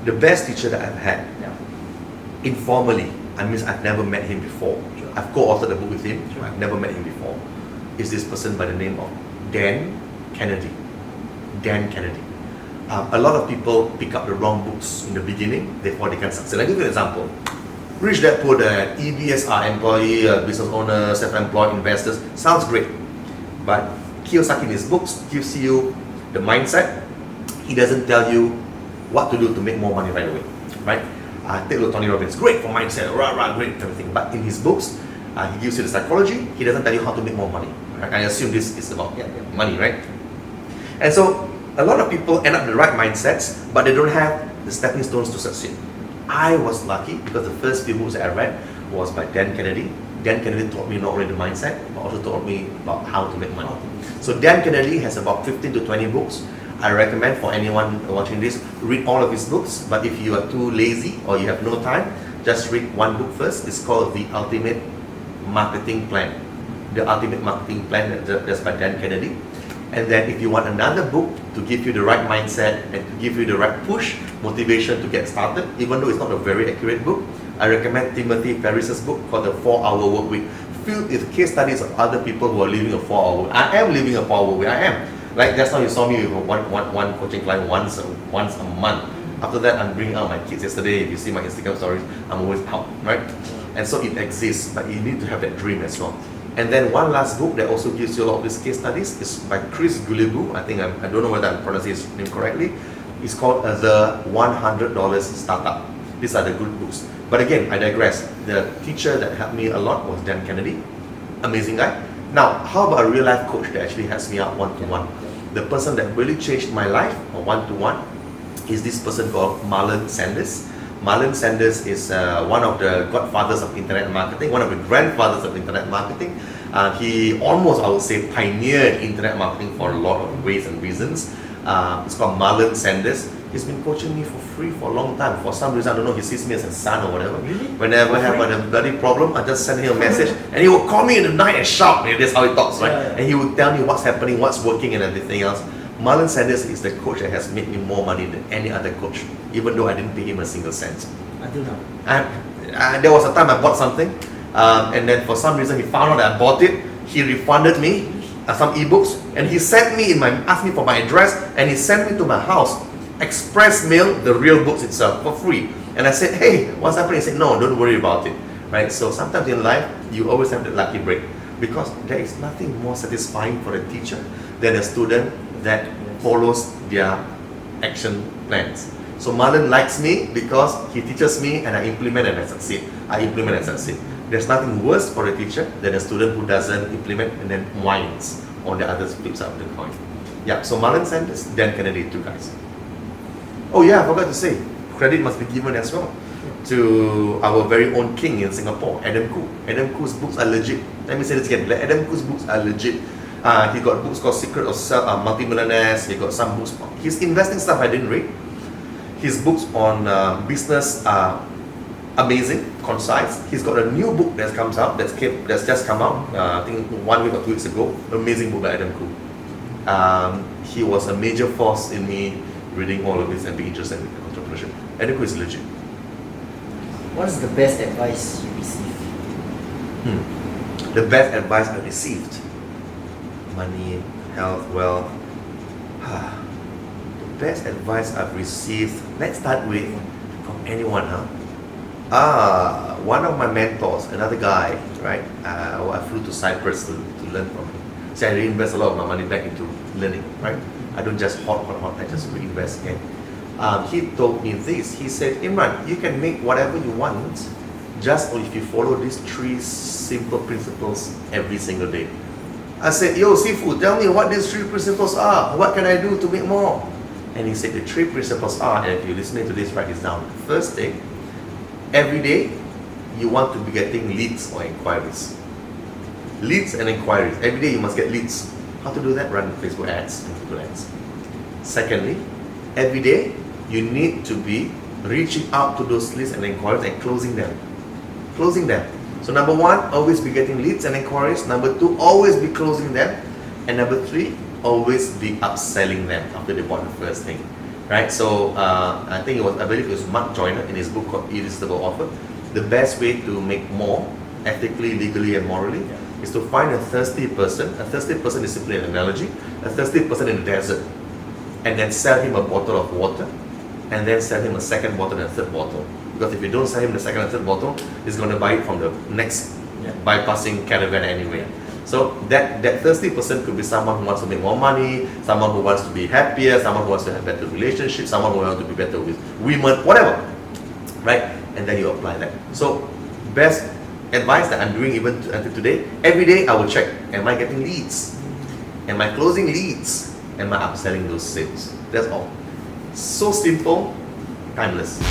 The best teacher that I've had, Yeah. informally, I mean I've never met him before. Sure. I've co-authored a book with him, Sure. I've never met him before. Is this person by the name of Dan Kennedy. Dan Kennedy. A lot of people pick up the wrong books in the beginning, therefore they can succeed. I'll give you an example. Rich Dad Poor Dad, EBSR, employee, business owner, self-employed investors, sounds great. But Kiyosaki in his books gives you the mindset. He doesn't tell you what to do to make more money right away, right? Take a look at Tony Robbins, great for mindset, great everything. But in his books, he gives you the psychology. He doesn't tell you how to make more money. Right? I assume this is about money, right? And so a lot of people end up with the right mindsets, but they don't have the stepping stones to succeed. I was lucky because the first few books that I read was by Dan Kennedy. Dan Kennedy taught me not only the mindset, but also taught me about how to make money. So Dan Kennedy has about 15 to 20 books. I recommend for anyone watching this, read all of his books, but if you are too lazy or you have no time, just read one book first. It's called The Ultimate Marketing Plan. The Ultimate Marketing Plan, that's by Dan Kennedy. And then if you want another book to give you the right mindset and to give you the right push, motivation to get started, even though it's not a very accurate book, I recommend Timothy Ferriss's book called The 4-Hour Workweek, filled with case studies of other people who are living a 4-hour week. I am living a 4-hour week, I am. Like just now you saw me with one coaching client once a month. After that, I'm bringing out my kids. Yesterday, if you see my Instagram stories, I'm always out, right? And so it exists, but you need to have that dream as well. And then one last book that also gives you a lot of these case studies is by Chris Guillebeau. I think I don't know whether I'm pronouncing his name correctly. It's called The $100 Startup. These are the good books. But again, I digress. The teacher that helped me a lot was Dan Kennedy. Amazing guy. Now, how about a real life coach that actually helps me out one-to-one? The person that really changed my life one-to-one is this person called Marlon Sanders. Marlon Sanders is one of the godfathers of internet marketing, one of the grandfathers of internet marketing. He almost, I would say, pioneered internet marketing for a lot of ways and reasons. It's called Marlon Sanders. He's been coaching me for free for a long time. For some reason, I don't know, he sees me as a son or whatever. Really? Whenever I have a bloody problem, I just send him a message and he will call me in the night and shout. That's how he talks, right? Yeah. And he will tell me what's happening, what's working and everything else. Marlon Sanders is the coach that has made me more money than any other coach, even though I didn't pay him a single cent. Until now. There was a time I bought something, and then for some reason he found out that I bought it. He refunded me some ebooks, and he sent me asked me for my address, and he sent me to my house, express mail the real books itself for free. And I said, hey, what's happening? He said, no, don't worry about it. Right? So sometimes in life, you always have the lucky break, because there is nothing more satisfying for a teacher than a student that follows their action plans. So Marlon likes me because he teaches me and I implement and I succeed. There's nothing worse for a teacher than a student who doesn't implement and then whines on the other flip side of the coin. Yeah, so Marlon Sanders, Dan Kennedy, two guys. Oh yeah, I forgot to say, credit must be given as well to our very own king in Singapore, Adam Khoo. Adam Khoo's books are legit. Let me say this again, Adam Khoo's books are legit. He got books called Secret of Multimillionaires. He got some books. His investing stuff I didn't read. His books on business are amazing, concise. He's got a new book that comes out, that's just come out, I think 1 week or 2 weeks ago. Amazing book by Adam Khoo. He was a major force in me reading all of this and being interested in entrepreneurship. Adam Khoo is legit. What is the best advice you received? The best advice I received. Money, health, wealth. The best advice I've received, let's start with from anyone, one of my mentors, another guy, right? I flew to Cyprus to learn from him. So I reinvest a lot of my money back into learning, right? I don't just hot, I just reinvest again. He told me this, he said, Imran, you can make whatever you want just if you follow these 3 simple principles every single day. I said, yo, Sifu, tell me what these 3 principles are. What can I do to make more? And he said, the 3 principles are, and if you're listening to this, write this down. First thing, every day, you want to be getting leads or inquiries. Leads and inquiries. Every day you must get leads. How to do that? Run Facebook ads and Google ads. Secondly, every day, you need to be reaching out to those leads and inquiries and closing them. Closing them. So number 1, always be getting leads and inquiries. Number 2, always be closing them. And number 3, always be upselling them after they bought the first thing. right? So I believe it was Mark Joyner in his book called Irresistible Offer. The best way to make more ethically, legally, and morally is to find a thirsty person. A thirsty person is simply an analogy. A thirsty person in the desert, and then sell him a bottle of water, and then sell him a second bottle and a third bottle. Because if you don't sell him the second and third bottle, he's going to buy it from the next bypassing caravan anyway. So that thirsty person could be someone who wants to make more money, someone who wants to be happier, someone who wants to have better relationships, someone who wants to be better with women, whatever, right? And then you apply that. So best advice that I'm doing even until today, every day I will check, am I getting leads? Am I closing leads? Am I upselling those sales? That's all. So simple, timeless.